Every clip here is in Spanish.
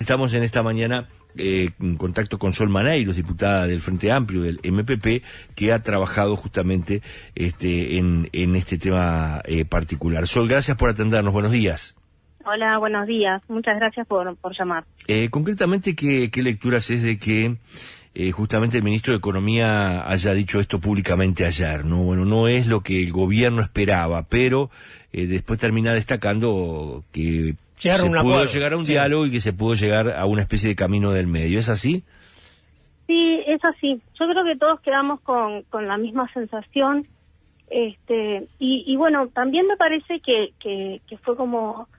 Estamos en esta mañana en contacto con Sol Maneiros, diputada del Frente Amplio, del MPP, que ha trabajado justamente en este tema particular. Sol, gracias por atendernos. Buenos días. Hola, buenos días. Muchas gracias por llamar. Concretamente, ¿qué lecturas es de que justamente el ministro de Economía haya dicho esto públicamente ayer? No, bueno, no es lo que el gobierno esperaba, pero después termina destacando que se pudo llegar a un diálogo y que se pudo llegar a una especie de camino del medio. ¿Es así? Sí, es así. Yo creo que todos quedamos con la misma sensación. Y bueno, también me parece que fue como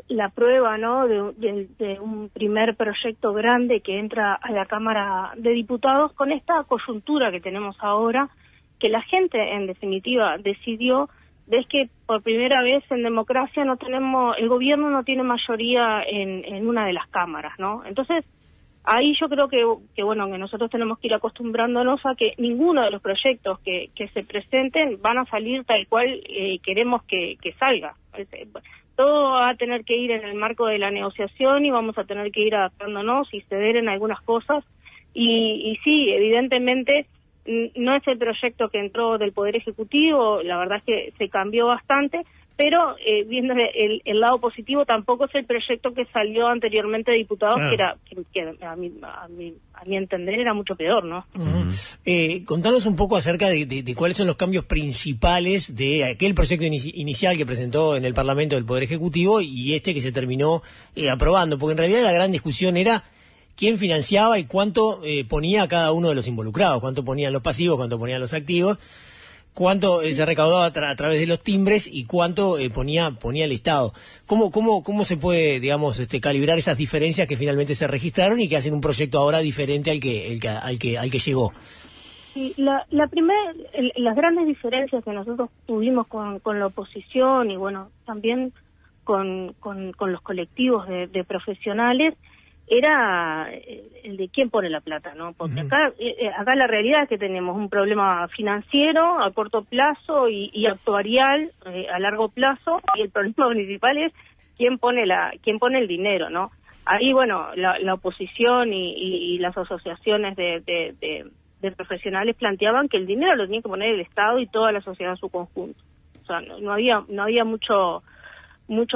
la prueba, ¿no?, de un primer proyecto grande que entra a la Cámara de Diputados con esta coyuntura que tenemos ahora, que la gente en definitiva decidió. Es que por primera vez en democracia el gobierno no tiene mayoría en una de las cámaras, ¿no? Entonces, ahí yo creo que bueno, que nosotros tenemos que ir acostumbrándonos a que ninguno de los proyectos que se presenten van a salir tal cual queremos que salga. Todo va a tener que ir en el marco de la negociación y vamos a tener que ir adaptándonos y ceder en algunas cosas. Y sí, evidentemente no es el proyecto que entró del Poder Ejecutivo, la verdad es que se cambió bastante, pero viendo el lado positivo, tampoco es el proyecto que salió anteriormente de diputados, claro, que a mi entender era mucho peor, ¿no? Contanos un poco acerca de cuáles son los cambios principales de aquel proyecto inicial que presentó en el Parlamento del Poder Ejecutivo y que se terminó aprobando, porque en realidad la gran discusión era quién financiaba y cuánto ponía cada uno de los involucrados, cuánto ponían los pasivos, cuánto ponían los activos, cuánto se recaudaba a través de los timbres y cuánto ponía el Estado. ¿Cómo se puede, digamos, calibrar esas diferencias que finalmente se registraron y que hacen un proyecto ahora diferente al que llegó? Sí, las grandes diferencias que nosotros tuvimos con la oposición y bueno, también con los colectivos de profesionales, era el de quién pone la plata, ¿no? Porque acá la realidad es que tenemos un problema financiero a corto plazo y actuarial a largo plazo, y el problema principal es quién pone el dinero, ¿no? Ahí, bueno, la oposición y las asociaciones de profesionales planteaban que el dinero lo tenía que poner el Estado y toda la sociedad en su conjunto. O sea, no había mucho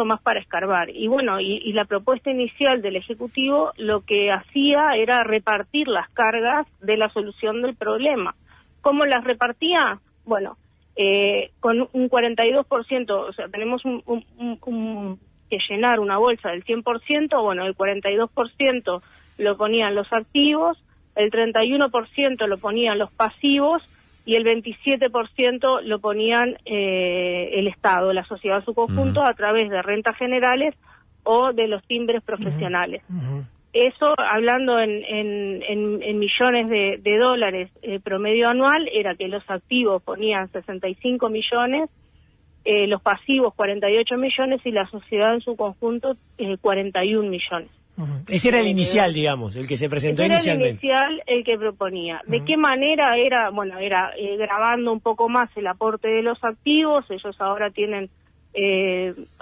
más para escarbar. Y bueno, y la propuesta inicial del Ejecutivo lo que hacía era repartir las cargas de la solución del problema. ¿Cómo las repartía? Bueno, con un 42%, o sea, tenemos que llenar una bolsa del 100%, bueno, el 42% lo ponían los activos, el 31% lo ponían los pasivos, y el 27% lo ponían el Estado, la sociedad en su conjunto, a través de rentas generales o de los timbres profesionales. Eso, hablando en millones de dólares promedio anual, era que los activos ponían 65 millones, los pasivos 48 millones y la sociedad en su conjunto 41 millones. Ese era el inicial, digamos, el que se presentó inicialmente. Era el inicial, el que proponía. ¿De qué manera era? Bueno, era grabando un poco más el aporte de los activos. Ellos ahora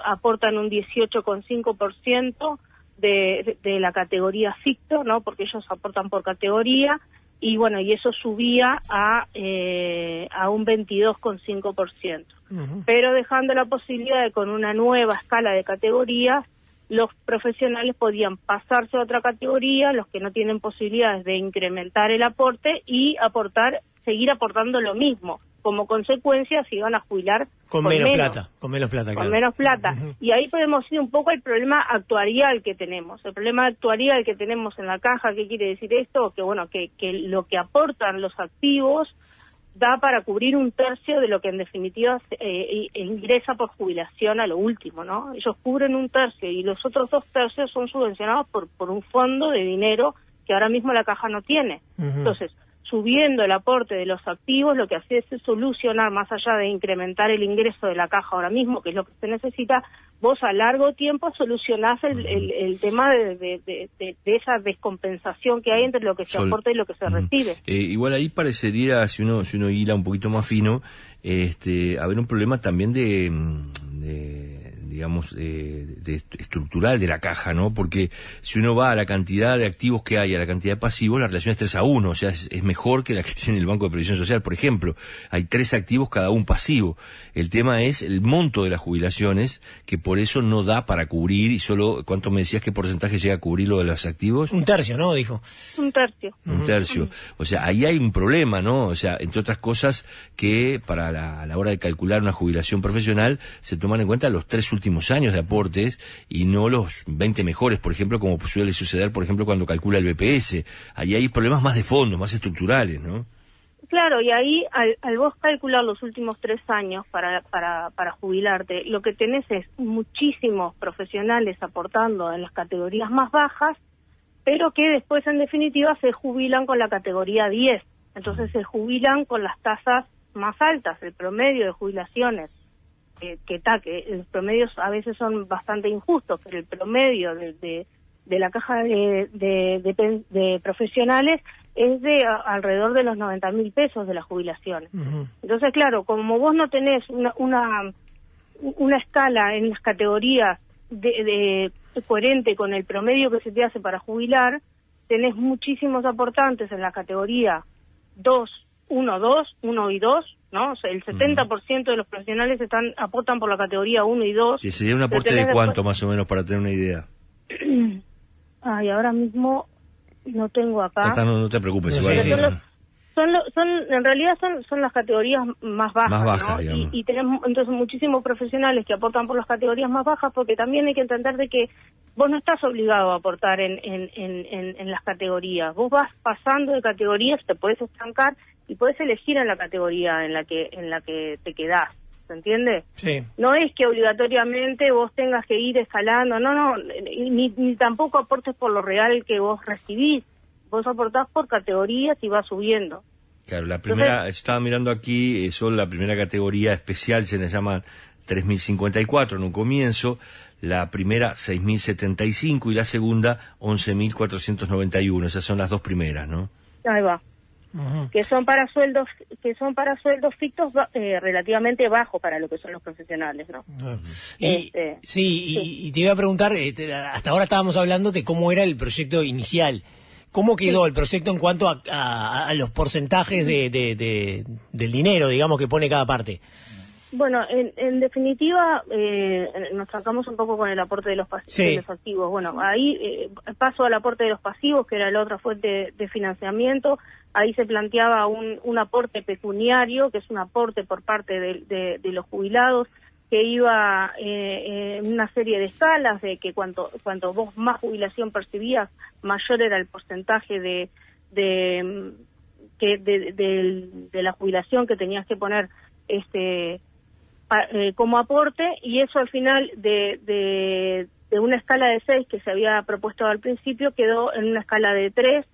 aportan un 18,5% de la categoría ficto, ¿no? Porque ellos aportan por categoría, y bueno, y eso subía a un 22,5%. Pero dejando la posibilidad de, con una nueva escala de categorías, los profesionales podían pasarse a otra categoría, los que no tienen posibilidades de incrementar el aporte y seguir aportando lo mismo. Como consecuencia, se iban a jubilar con menos plata. Con menos plata. Y ahí podemos ir un poco al problema actuarial que tenemos. El problema actuarial que tenemos en la caja, ¿qué quiere decir esto? Que bueno, que lo que aportan los activos da para cubrir un tercio de lo que en definitiva ingresa por jubilación a lo último, ¿no? Ellos cubren un tercio y los otros 2 tercios son subvencionados por un fondo de dinero que ahora mismo la caja no tiene. Entonces, subiendo el aporte de los activos, lo que hace es solucionar, más allá de incrementar el ingreso de la caja ahora mismo, que es lo que se necesita, vos a largo tiempo solucionás el tema de esa descompensación que hay entre lo que se aporta y lo que se recibe. Igual ahí parecería, si uno hila un poquito más fino, haber un problema también de digamos, estructural de la caja, ¿no? Porque si uno va a la cantidad de activos que hay, a la cantidad de pasivos, la relación es 3-1, o sea, es mejor que la que tiene el Banco de Previsión Social, por ejemplo. Hay 3 activos, cada un pasivo. El tema es el monto de las jubilaciones, que por eso no da para cubrir, y solo, ¿cuánto me decías qué porcentaje llega a cubrir lo de los activos? 1/3, ¿no? Dijo. 1/3. 1/3. O sea, ahí hay un problema, ¿no? O sea, entre otras cosas, que para a la hora de calcular una jubilación profesional se toman en cuenta los 3 últimos años de aportes y no los 20 mejores, por ejemplo, como suele suceder, por ejemplo, cuando calcula el BPS. Ahí hay problemas más de fondo, más estructurales, ¿no? Claro, y ahí al vos calcular los últimos 3 años para jubilarte, lo que tenés es muchísimos profesionales aportando en las categorías más bajas, pero que después en definitiva se jubilan con la categoría 10. Entonces se jubilan con las tasas más altas, el promedio de jubilaciones, que los promedios a veces son bastante injustos, pero el promedio de la caja de profesionales es de alrededor de los 90.000 pesos de las jubilaciones. Entonces, claro, como vos no tenés una escala en las categorías coherente con el promedio que se te hace para jubilar, tenés muchísimos aportantes en la categoría 1 y 2, ¿no? O sea, el 70% de los profesionales aportan por la categoría 1 y 2. ¿Que sería un aporte de cuánto, más o menos, para tener una idea? Ay, ahora mismo no tengo acá. No te preocupes, no, igual en realidad son las categorías más bajas, más bajas, ¿no? Y tenemos entonces muchísimos profesionales que aportan por las categorías más bajas, porque también hay que entender de que vos no estás obligado a aportar en las categorías. Vos vas pasando de categorías, te podés estancar y podés elegir en la categoría en la que te quedás. ¿Se entiende? Sí. No es que obligatoriamente vos tengas que ir escalando, no, ni tampoco aportes por lo real que vos recibís. Vos aportás por categorías y vas subiendo. Claro, la primera, estaba mirando aquí, son la primera categoría especial, se le llama 3.054 en un comienzo, la primera 6.075 y la segunda 11.491, esas son las 2 primeras, ¿no? Ahí va. Que son para sueldos fictos relativamente bajos para lo que son los profesionales, ¿no? Y te iba a preguntar, hasta ahora estábamos hablando de cómo era el proyecto inicial. ¿Cómo quedó el proyecto en cuanto a los porcentajes del dinero, digamos, que pone cada parte? Bueno, en definitiva, nos sacamos un poco con el aporte de los pasivos. Bueno, ahí paso al aporte de los pasivos, que era la otra fuente de financiamiento. Ahí se planteaba un aporte pecuniario, que es un aporte por parte de los jubilados, que iba en una serie de escalas, de que cuanto vos más jubilación percibías, mayor era el porcentaje de la jubilación que tenías que poner como aporte, y eso al final de una escala de 6 que se había propuesto al principio quedó en una escala de 3.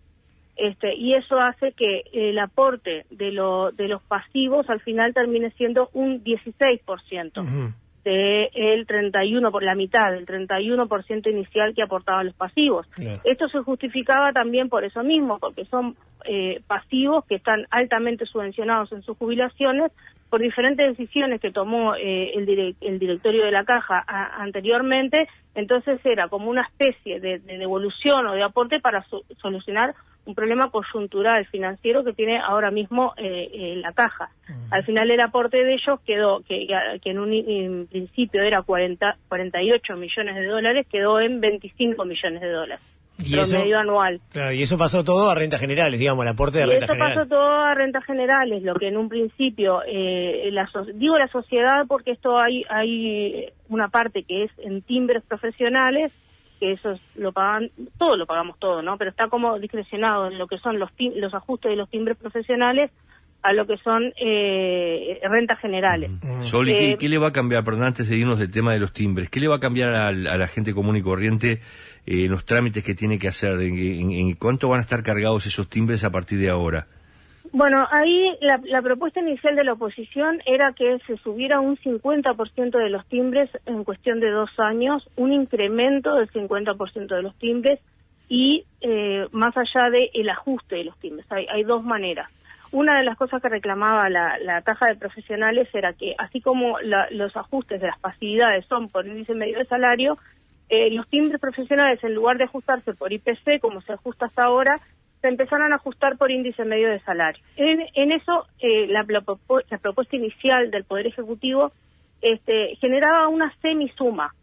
Y eso hace que el aporte de los pasivos al final termine siendo un 16% del 31%, por la mitad del 31% inicial que aportaban los pasivos. Esto se justificaba también por eso mismo, porque son pasivos que están altamente subvencionados en sus jubilaciones por diferentes decisiones que tomó el directorio de la Caja anteriormente. Entonces era como una especie de devolución o de aporte para solucionar un problema coyuntural financiero que tiene ahora mismo la Caja. Al final el aporte de ellos quedó, que en principio era 48 millones de dólares, quedó en 25 millones de dólares. Promedio anual. Claro, y eso pasó todo a rentas generales, digamos, el aporte de rentas generales. Eso pasó todo a rentas generales, lo que en un principio, digo la sociedad porque esto hay una parte que es en timbres profesionales, que eso lo pagamos todo, ¿no? Pero está como discrecionado en lo que son los ajustes de los timbres profesionales a lo que son rentas generales. Sol, ¿y qué le va a cambiar, perdón, antes de irnos del tema de los timbres, qué le va a cambiar a la gente común y corriente en los trámites que tiene que hacer? ¿En cuánto van a estar cargados esos timbres a partir de ahora? Bueno, ahí la propuesta inicial de la oposición era que se subiera un 50% de los timbres en cuestión de 2 años, un incremento del 50% de los timbres y más allá del ajuste de los timbres. Hay 2 maneras. una de las cosas que reclamaba la caja de profesionales era que, así como los ajustes de las pasividades son por índice medio de salario, los timbres profesionales, en lugar de ajustarse por IPC, como se ajusta hasta ahora, se empezaron a ajustar por índice medio de salario. En eso, la propuesta inicial del Poder Ejecutivo generaba una semisuma,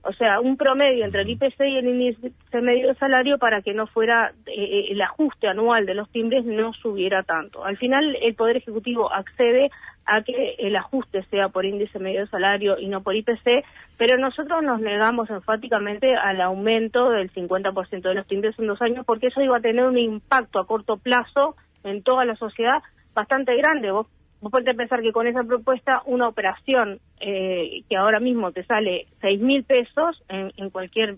o sea, un promedio entre el IPC y el índice medio de salario para que no fuera, el ajuste anual de los timbres no subiera tanto. Al final, el Poder Ejecutivo accede a que el ajuste sea por índice medio de salario y no por IPC, pero nosotros nos negamos enfáticamente al aumento del 50% de los timbres en 2 años, porque eso iba a tener un impacto a corto plazo en toda la sociedad bastante grande. Vos podés pensar que con esa propuesta una operación que ahora mismo te sale 6.000 pesos en cualquier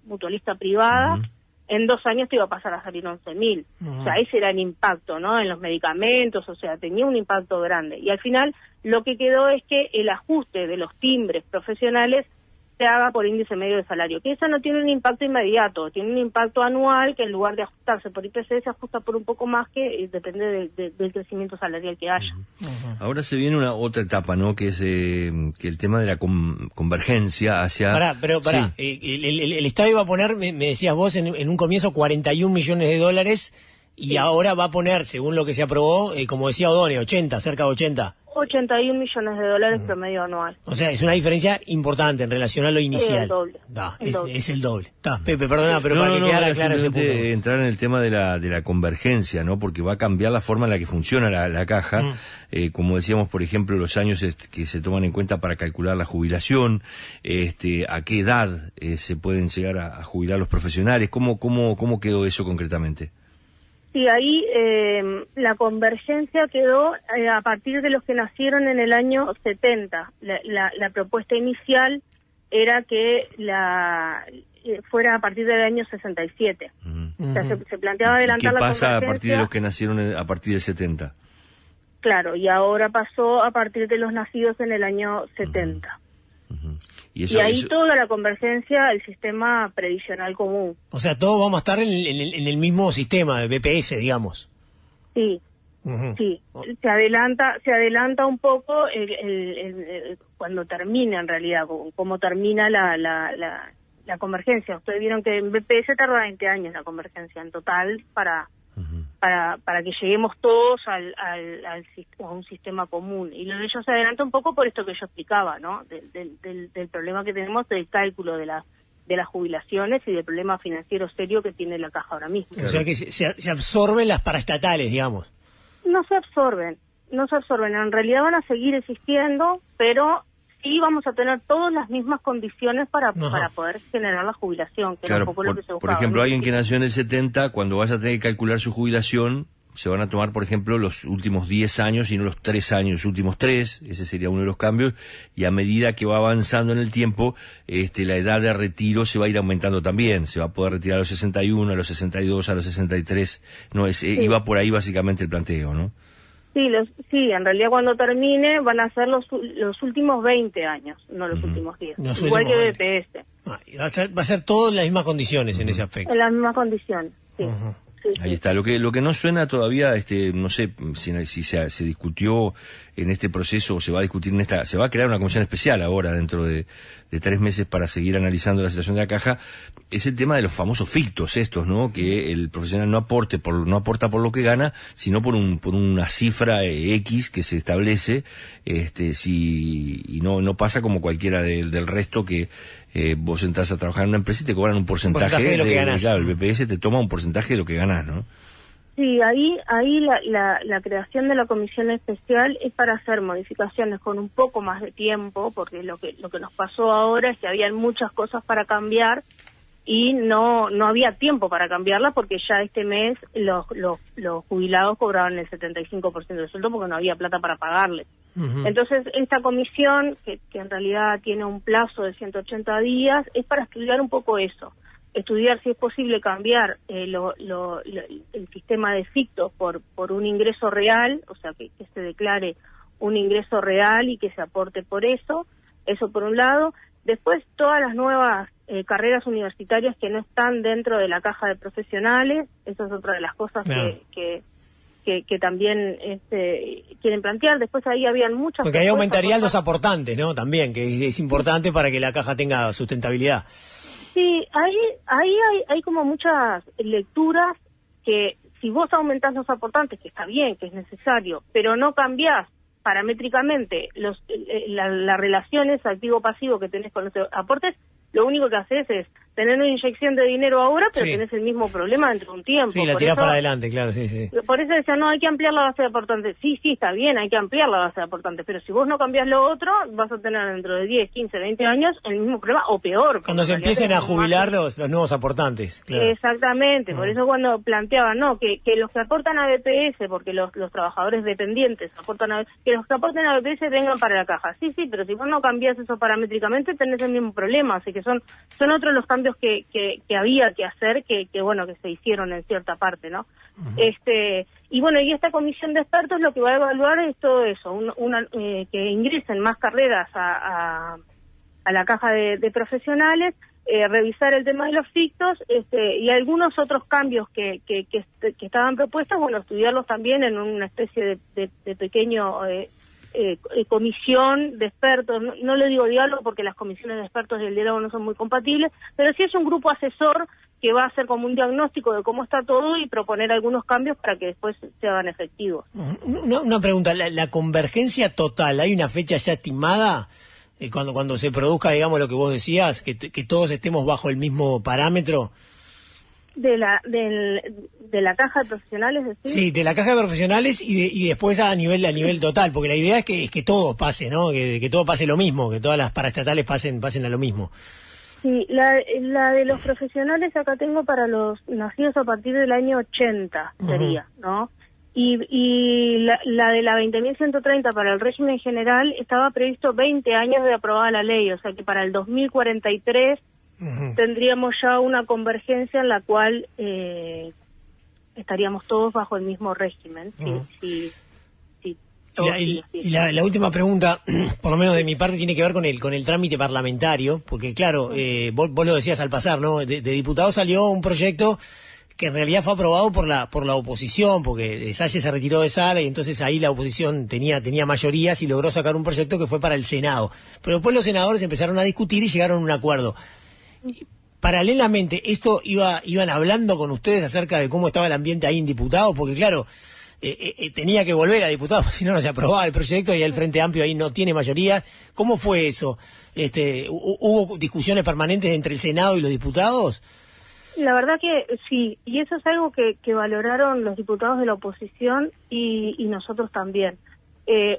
mutualista privada, en 2 años te iba a pasar a salir 11.000. O sea, ese era el impacto, ¿no? En los medicamentos, o sea, tenía un impacto grande. Y al final lo que quedó es que el ajuste de los timbres profesionales se haga por índice medio de salario, que eso no tiene un impacto inmediato, tiene un impacto anual que en lugar de ajustarse por IPC se ajusta por un poco más, que depende del crecimiento salarial que haya. Ahora se viene una otra etapa, ¿no? Que es que el tema de la convergencia hacia... Pará. Sí. El Estado iba a poner, me decías vos, en un comienzo 41 millones de dólares y ahora va a poner, según lo que se aprobó, como decía Odone, 80, cerca de 80. 81 millones de dólares promedio anual. O sea, es una diferencia importante en relación a lo inicial. Es el doble. Es el doble. Pepe, perdona, pero para que quedara claro ese punto. Entrar en el tema de la convergencia, ¿no? Porque va a cambiar la forma en la que funciona la caja. Como decíamos, por ejemplo, los años que se toman en cuenta para calcular la jubilación, a qué edad se pueden llegar a jubilar los profesionales. ¿Cómo quedó eso concretamente? Sí, ahí la convergencia quedó a partir de los que nacieron en el año 70. La propuesta inicial era que fuera a partir del año 67. O sea, se planteaba adelantar la convergencia. ¿Qué pasa a partir de los que nacieron a partir del 70? Claro, y ahora pasó a partir de los nacidos en el año 70. Y ahí toda la convergencia al sistema previsional común. O sea, todos vamos a estar en el mismo sistema de BPS, digamos. Sí, sí. Se adelanta un poco cuando termina, en realidad, como termina la convergencia. Ustedes vieron que en BPS tarda 20 años la convergencia en total para que lleguemos todos a un sistema común. Y lo de ellos se adelanta un poco por esto que yo explicaba, ¿no? Del problema que tenemos del cálculo de las jubilaciones y del problema financiero serio que tiene la caja ahora mismo. O sea que se absorben las paraestatales, digamos. No se absorben. En realidad van a seguir existiendo, pero sí vamos a tener todas las mismas condiciones para poder generar la jubilación, que era un poco lo que se buscaba. Por ejemplo, alguien que nació en el 70, cuando vaya a tener que calcular su jubilación, se van a tomar, por ejemplo, los últimos 10 años y no los 3 años, los últimos 3, ese sería uno de los cambios, y a medida que va avanzando en el tiempo, la edad de retiro se va a ir aumentando también, se va a poder retirar a los 61, a los 62, a los 63, iba por ahí básicamente el planteo, ¿no? Sí, en realidad cuando termine van a ser los últimos 20 años, no los últimos 10. Igual que BPS. Va a ser todo en las mismas condiciones en ese aspecto. En las mismas condiciones, sí. Ahí está. Lo que no suena todavía, no sé si se discutió en este proceso o se va a discutir se va a crear una comisión especial ahora dentro de 3 meses para seguir analizando la situación de la caja, es el tema de los famosos fictos estos, ¿no? Que el profesional no aporta por lo que gana, sino por una cifra X que se establece, y no pasa como cualquiera del resto que vos entras a trabajar en una empresa y te cobran un porcentaje de lo que ganás. Claro, el BPS te toma un porcentaje de lo que ganás, ¿no? Sí, ahí la creación de la comisión especial es para hacer modificaciones con un poco más de tiempo, porque lo que nos pasó ahora es que habían muchas cosas para cambiar y no había tiempo para cambiarlas, porque ya este mes los jubilados cobraban el 75% del sueldo porque no había plata para pagarles. Entonces, esta comisión, que en realidad tiene un plazo de 180 días, es para estudiar un poco eso. Estudiar si es posible cambiar el sistema de fictos por un ingreso real, o sea, que se declare un ingreso real y que se aporte por eso por un lado. Después, todas las nuevas carreras universitarias que no están dentro de la caja de profesionales, esa es otra de las cosas que que también quieren plantear. Después ahí habían muchas... Porque ahí aumentarían los aportantes, ¿no? También, que es importante para que la caja tenga sustentabilidad. Sí, ahí hay como muchas lecturas que si vos aumentás los aportantes, que está bien, que es necesario, pero no cambiás paramétricamente la relación esa activo-pasivo que tenés con los aportes, lo único que haces es tener una inyección de dinero ahora, pero tenés el mismo problema dentro de un tiempo. Sí, la tirás para adelante, claro, sí. Por eso decía, no, hay que ampliar la base de aportantes. Sí, está bien, hay que ampliar la base de aportantes, pero si vos no cambiás lo otro, vas a tener dentro de 10, 15, 20 años el mismo problema, o peor. Cuando se empiecen a jubilar los nuevos aportantes, claro. Exactamente, por eso cuando planteaban, no, que los que aportan a BPS, porque los trabajadores dependientes aportan que los que aporten a BPS vengan para la caja. Sí, pero si vos no cambiás eso paramétricamente, tenés el mismo problema, así que son otros los cambios que había que hacer, que se hicieron en cierta parte, ¿no? Y bueno, y esta comisión de expertos lo que va a evaluar es todo eso, que ingresen más carreras a la caja de profesionales, revisar el tema de los fictos, y algunos otros cambios que estaban propuestos, estudiarlos también en una especie de pequeño comisión de expertos. No le digo diálogo porque las comisiones de expertos y el diálogo no son muy compatibles, pero sí es un grupo asesor que va a hacer como un diagnóstico de cómo está todo y proponer algunos cambios para que después se hagan efectivos. Una pregunta, ¿la convergencia total, hay una fecha ya estimada? Cuando se produzca, digamos, lo que vos decías, que todos estemos bajo el mismo parámetro. De la caja de profesionales, ¿decís? Sí, de la caja de profesionales y después a nivel total, porque la idea es que todo pase, ¿no? Que todo pase lo mismo, que todas las paraestatales pasen a lo mismo. Sí, la de los profesionales acá tengo para los nacidos a partir del año 80, sería, ¿no? Y la de la 20.130 para el régimen general estaba previsto 20 años de aprobada la ley, o sea que para el 2043 tendríamos ya una convergencia en la cual estaríamos todos bajo el mismo régimen. Sí. Y la última pregunta, por lo menos de mi parte, tiene que ver con el trámite parlamentario, porque claro, vos lo decías al pasar, ¿no? De diputados salió un proyecto que en realidad fue aprobado por la oposición, porque Salles se retiró de sala y entonces ahí la oposición tenía mayorías y logró sacar un proyecto que fue para el Senado. Pero después los senadores empezaron a discutir y llegaron a un acuerdo. Paralelamente, ¿iban hablando con ustedes acerca de cómo estaba el ambiente ahí en diputados? Porque claro, tenía que volver a diputados, si no se aprobaba el proyecto y el Frente Amplio ahí no tiene mayoría. ¿Cómo fue eso? ¿Hubo discusiones permanentes entre el Senado y los diputados? La verdad que sí, y eso es algo que valoraron los diputados de la oposición y nosotros también.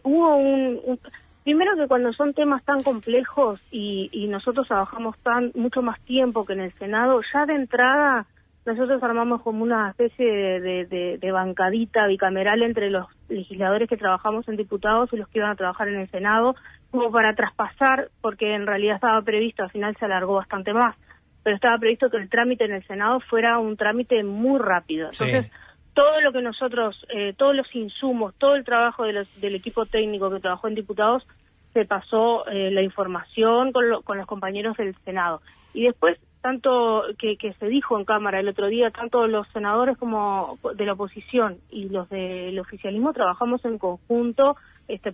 Hubo primero que cuando son temas tan complejos y nosotros trabajamos mucho más tiempo que en el Senado, ya de entrada nosotros armamos como una especie de bancadita bicameral entre los legisladores que trabajamos en diputados y los que iban a trabajar en el Senado, como para traspasar, porque en realidad estaba previsto, al final se alargó bastante más, pero estaba previsto que el trámite en el Senado fuera un trámite muy rápido. Entonces, todo lo que nosotros, todos los insumos, todo el trabajo del equipo técnico que trabajó en diputados, se pasó la información con los compañeros del Senado. Y después, tanto que se dijo en Cámara el otro día, tanto los senadores como de la oposición y los del oficialismo trabajamos en conjunto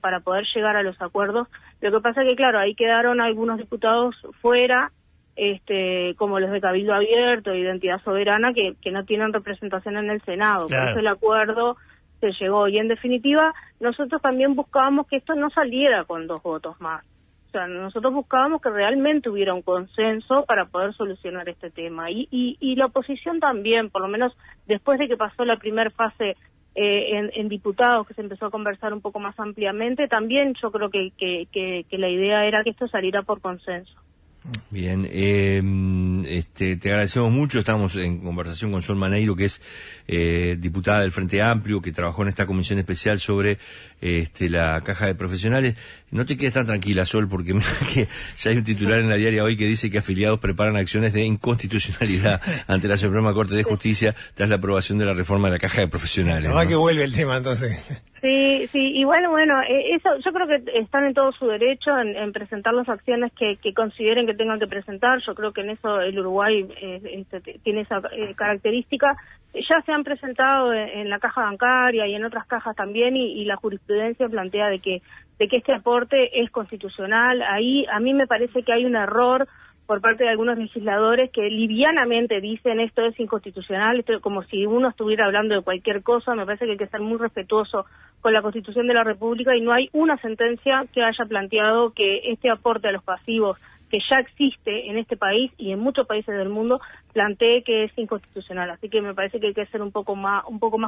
para poder llegar a los acuerdos. Lo que pasa es que, claro, ahí quedaron algunos diputados fuera, como los de Cabildo Abierto e Identidad Soberana, que no tienen representación en el Senado. Claro. Por eso el acuerdo se llegó. Y en definitiva, nosotros también buscábamos que esto no saliera con 2 votos más. O sea, nosotros buscábamos que realmente hubiera un consenso para poder solucionar este tema. Y la oposición también, por lo menos después de que pasó la primera fase en diputados, que se empezó a conversar un poco más ampliamente, también yo creo que la idea era que esto saliera por consenso. Bien, te agradecemos mucho. Estamos en conversación con Sol Maneiro, que es diputada del Frente Amplio, que trabajó en esta comisión especial sobre la caja de profesionales. No te quedes tan tranquila, Sol, porque mira que ya hay un titular en la diaria hoy que dice que afiliados preparan acciones de inconstitucionalidad ante la Suprema Corte de Justicia tras la aprobación de la reforma de la caja de profesionales. ¿No? Que vuelve el tema, entonces. Sí, igual, bueno, eso yo creo que están en todo su derecho en presentar las acciones que consideren que tengan que presentar. Yo creo que en eso el Uruguay tiene esa característica. Ya se han presentado en la caja bancaria y en otras cajas también, y la jurisprudencia plantea de que este aporte es constitucional. Ahí a mí me parece que hay un error por parte de algunos legisladores que livianamente dicen esto es inconstitucional, esto como si uno estuviera hablando de cualquier cosa. Me parece que hay que ser muy respetuoso con la Constitución de la República, y no hay una sentencia que haya planteado que este aporte a los pasivos, que ya existe en este país y en muchos países del mundo, plantee que es inconstitucional. Así que me parece que hay que ser un poco más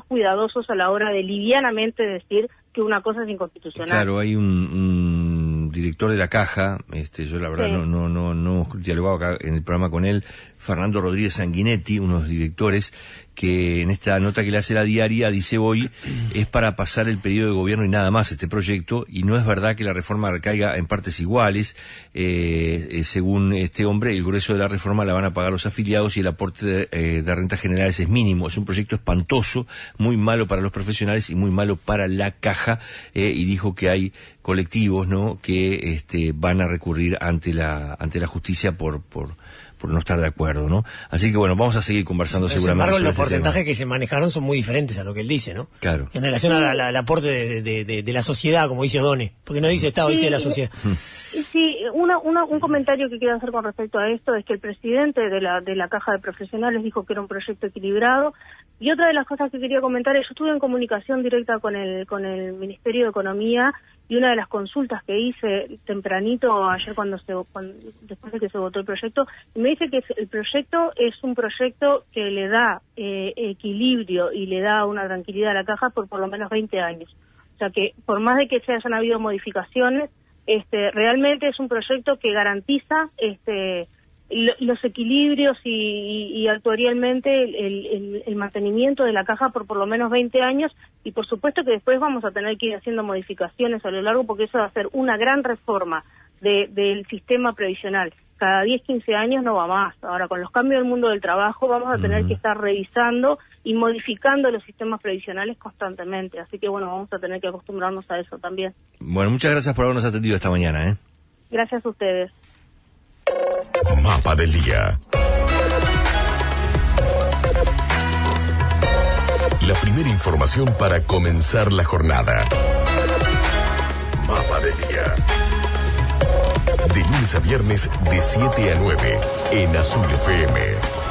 cuidadosos a la hora de livianamente decir que una cosa es inconstitucional. Claro, hay un director de la Caja, yo la verdad sí. no dialogaba acá en el programa con él, Fernando Rodríguez Sanguinetti, unos directores, que en esta nota que le hace La Diaria dice hoy es para pasar el periodo de gobierno y nada más este proyecto, y no es verdad que la reforma recaiga en partes iguales. Según este hombre, el grueso de la reforma la van a pagar los afiliados y el aporte de rentas generales es mínimo. Es un proyecto espantoso, muy malo para los profesionales y muy malo para la Caja, y dijo que hay colectivos, ¿no?, que van a recurrir ante la justicia por no estar de acuerdo, ¿no? Así que bueno, vamos a seguir conversando seguramente. Sin embargo, los porcentajes que se manejaron son muy diferentes a lo que él dice, ¿no? Claro. En relación al aporte de la sociedad, como dice O'Donnell, porque no dice Estado, dice la sociedad. Sí, un comentario que quiero hacer con respecto a esto es que el presidente de la Caja de Profesionales dijo que era un proyecto equilibrado, y otra de las cosas que quería comentar es, yo estuve en comunicación directa con el Ministerio de Economía, y una de las consultas que hice tempranito ayer después de que se votó el proyecto, me dice que el proyecto es un proyecto que le da equilibrio y le da una tranquilidad a la Caja por lo menos 20 años. O sea que por más de que se hayan habido modificaciones, realmente es un proyecto que garantiza los equilibrios y actuarialmente el mantenimiento de la Caja por lo menos 20 años, y por supuesto que después vamos a tener que ir haciendo modificaciones a lo largo, porque eso va a ser una gran reforma del sistema previsional. Cada 10, 15 años no va más. Ahora, con los cambios del mundo del trabajo, vamos a tener que estar revisando y modificando los sistemas previsionales constantemente. Así que, bueno, vamos a tener que acostumbrarnos a eso también. Bueno, muchas gracias por habernos atendido esta mañana, ¿eh? Gracias a ustedes. Mapa del día. La primera información para comenzar la jornada. Mapa del día. De lunes a viernes de 7 a 9 en Azul FM.